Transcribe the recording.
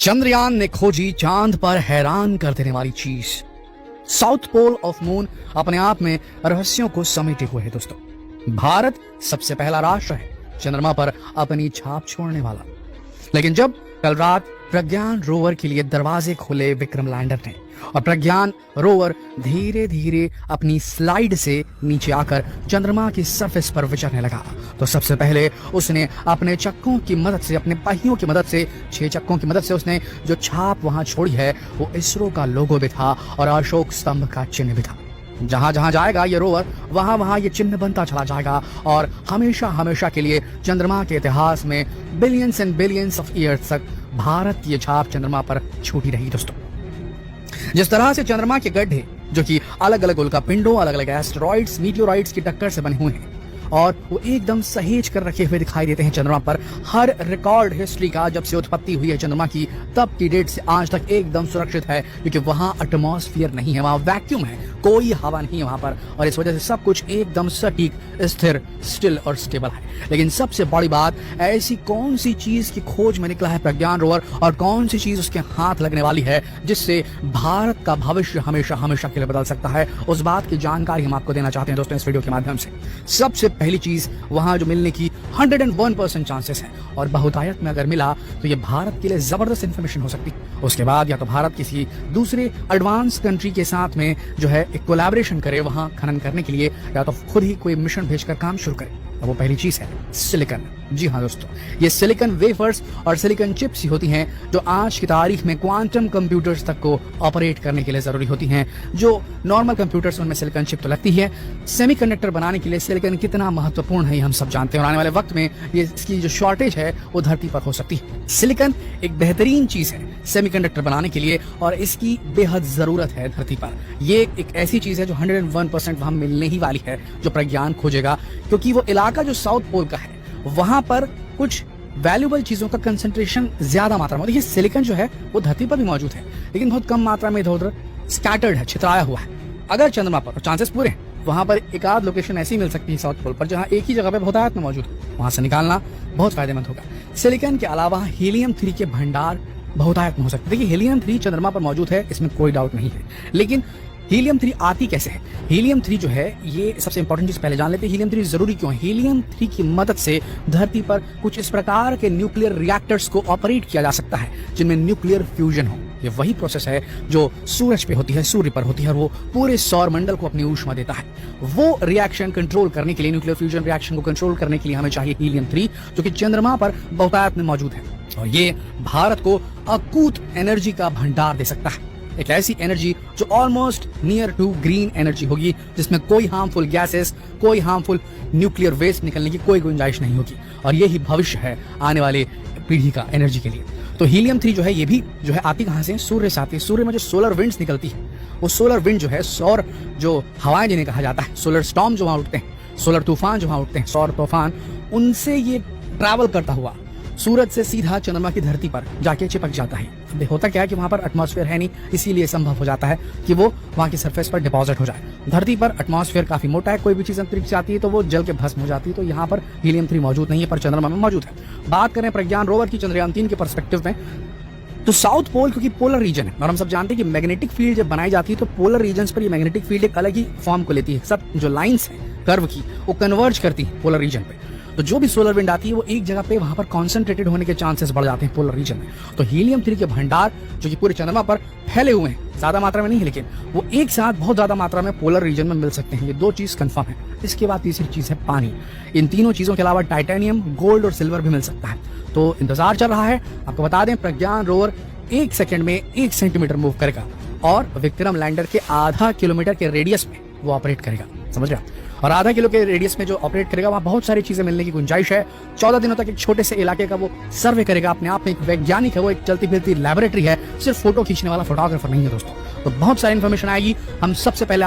चंद्रयान ने खोजी चांद पर हैरान कर देने वाली चीज। साउथ पोल ऑफ मून अपने आप में रहस्यों को समेटे हुए है दोस्तों। भारत सबसे पहला राष्ट्र है चंद्रमा पर अपनी छाप छोड़ने वाला। लेकिन जब कल रात प्रज्ञान रोवर के लिए दरवाजे खोले विक्रम लैंडर ने और प्रज्ञान रोवर धीरे धीरे अपनी स्लाइड से नीचे आकर चंद्रमा की सरफेस पर विचरने लगा, तो सबसे पहले उसने अपने चक्कों की मदद से, अपने पहियों की मदद से, 6 चक्कों की मदद से उसने जो छाप वहां छोड़ी है वो इसरो का लोगो भी था और अशोक स्तंभ का चिन्ह भी था। जहां जहां जाएगा ये रोवर वहां वहां ये चिन्ह बनता चला जाएगा और हमेशा हमेशा के लिए चंद्रमा के इतिहास में billions and billions of years तक भारत की ये छाप चंद्रमा पर छूटी रही दोस्तों। जिस तरह से चंद्रमा के गड्ढे जो कि अलग अलग उल्का पिंडों, अलग अलग एस्टेरॉइड्स, मीटियोराइट्स की टक्कर से बने हुए हैं और वो एकदम सहेज कर रखे हुए दिखाई देते हैं चंद्रमा पर, हर रिकॉर्ड हिस्ट्री का जब से उत्पत्ति हुई है चंद्रमा की तब की डेट से आज तक एकदम सुरक्षित है, क्योंकि वहां एटमॉस्फेयर नहीं है, वहां वैक्यूम है, कोई हवा नहीं है वहां पर, और इस वजह से सब कुछ एकदम सटीक, स्थिर, स्टिल और स्टेबल है। लेकिन सबसे बड़ी बात, ऐसी कौन सी चीज की खोज में निकला है प्रज्ञान रोवर और कौन सी चीज उसके हाथ लगने वाली है जिससे भारत का भविष्य हमेशा हमेशा के लिए बदल सकता है, उस बात की जानकारी हम आपको देना चाहते हैं दोस्तों इस वीडियो के माध्यम से। सबसे पहली चीज वहां जो मिलने की 101% चांसेस है और बहुतायत में अगर मिला तो ये भारत के लिए जबरदस्त इंफॉर्मेशन हो सकती है। उसके बाद या तो भारत किसी दूसरे एडवांस कंट्री के साथ में जो है एक कोलैबोरेशन करे वहां खनन करने के लिए, या तो खुद ही कोई मिशन भेजकर काम शुरू करे। अब वो पहली चीज है सिलिकॉन। जी हाँ दोस्तों, ये सिलिकॉन वेफर्स और सिलिकॉन चिप्स ही होती हैं जो आज की तारीख में क्वांटम कंप्यूटर्स तक को ऑपरेट करने के लिए जरूरी होती हैं। जो नॉर्मल कंप्यूटर्स उनमें सिलिकॉन चिप तो लगती है, सेमीकंडक्टर बनाने के लिए सिलिकॉन कितना महत्वपूर्ण है हम सब जानते हैं और आने वाले वक्त में ये इसकी जो शॉर्टेज है वो धरती पर हो सकती है। सिलिकॉन एक बेहतरीन चीज है सेमीकंडक्टर बनाने के लिए और इसकी बेहद जरूरत है धरती पर। ये एक ऐसी चीज है जो 101% वहां मिलने ही वाली है जो प्रज्ञान खोजेगा, क्योंकि वो इलाका जो साउथ पोल का है वहां पर कुछ वैल्यूबल चीजों का कंसंट्रेशन ज्यादा मात्रा में। देखिए सिलिकॉन जो है वो धरती पर भी मौजूद है लेकिन बहुत कम मात्रा में इधर उधर स्कैटर्ड है, छितराया हुआ है। अगर चंद्रमा पर चांसेस पूरे हैं वहां पर एक आध लोकेशन ऐसी मिल सकती है साउथ पोल पर जहां एक ही जगह पे बहुतायत में मौजूद है, वहां से निकालना बहुत फायदेमंद होगा। सिलिकॉन के अलावा हीलियम 3 के भंडार बहुतायत में हो सकते हैं। देखिए हीलियम 3 चंद्रमा पर मौजूद है, इसमें कोई डाउट नहीं है, लेकिन हीलियम 3 आती कैसे है? हीलियम 3 जो है ये सबसे इंपॉर्टेंट चीज पहले जान लेते हैं। हीलियम 3 जरूरी क्यों है? हीलियम 3 की मदद से धरती पर कुछ इस प्रकार के न्यूक्लियर रिएक्टर्स को ऑपरेट किया जा सकता है जिनमें न्यूक्लियर फ्यूजन हो। ये वही प्रोसेस है जो सूरज पे होती है, सूर्य पर होती है और वो पूरे सौर मंडल को अपनी ऊष्मा देता है। वो रिएक्शन कंट्रोल करने के लिए, न्यूक्लियर फ्यूजन रिएक्शन को कंट्रोल करने के लिए हमें चाहिए हीलियम 3 जो कि चंद्रमा पर बहुतायत में मौजूद है और ये भारत को अकूत एनर्जी का भंडार दे सकता है। एक ऐसी एनर्जी जो almost near to green energy होगी जिसमें कोई हार्मफुल गैसेस, कोई हार्मफुल न्यूक्लियर वेस्ट निकलने की कोई गुंजाइश नहीं होगी और यही भविष्य है आने वाले पीढ़ी का एनर्जी के लिए। तो हीलियम 3 जो है ये भी जो है आती कहां से? सूर्य से आती है। सूर्य में जो सोलर विंड्स निकलती है वो सोलर विंड जो है, सौर जो हवाएं जिन्हें कहा जाता है, सोलर स्टॉर्म जो वहां उठते हैं, सोलर तूफान जो वहां उठते हैं, सौर तूफान, उनसे ये ट्रैवल करता हुआ सूरज से सीधा चंद्रमा की धरती पर जाके चिपक जाता है। होता क्या है कि वहां पर एटमॉस्फेयर है नहीं, इसीलिए संभव हो जाता है कि वो वहां की सरफेस पर डिपॉजिट हो जाए। धरती पर एटमॉस्फेयर काफी मोटा है, कोई भी चीज अंतरिक्ष से आती है तो वो जल के भस्म हो जाती है, तो यहाँ पर हीलियम 3 मौजूद नहीं है पर चंद्रमा में मौजूद है। बात करें प्रज्ञान रोवर की चंद्रयान 3 के पर्सपेक्टिव में, तो साउथ पोल क्योंकि पोलर रीजन है और हम सब जानते हैं कि मैग्नेटिक फील्ड जब बनाई जाती है तो पोलर रीजन्स पर ये मैग्नेटिक फील्ड एक अलग ही फॉर्म को लेती है। सब जो लाइंस है कर्व की वो कन्वर्ज करती है पोलर रीजन पे, तो जो भी सोलर विंड आती है वो एक जगह पे वहां पर कॉन्सेंट्रेटेड होने के चांसेस बढ़ जाते हैं पोलर रीजन में। तो हीलियम 3 के भंडार जो कि पूरे चंद्रमा पर फैले हुए हैं, ज्यादा मात्रा में नहीं है लेकिन वो एक साथ बहुत ज्यादा मात्रा में पोलर रीजन में मिल सकते हैं। ये 2 चीज कंफर्म है। इसके बाद तीसरी चीज है पानी। इन तीनों चीजों के अलावा टाइटेनियम, गोल्ड और सिल्वर भी मिल सकता है। तो इंतजार चल रहा है। आपको बता दें प्रज्ञान रोवर 1 सेकंड में 1 सेंटीमीटर मूव करेगा और विक्रम लैंडर के आधा किलोमीटर के रेडियस में वो ऑपरेट करेगा, समझ रहे हैं? और आधा किलो के रेडियस में जो ऑपरेट करेगा वहां बहुत सारी चीजें मिलने की गुंजाइश है। 14 दिनों तक एक छोटे से इलाके का वो सर्वे करेगा। अपने आप में एक वैज्ञानिक है, वो एक चलती फिरती लैबोरेटरी है, सिर्फ फोटो खींचने वाला फोटोग्राफर नहीं है दोस्तों। तो बहुत सारी इन्फॉर्मेशन आएगी। हम सबसे पहले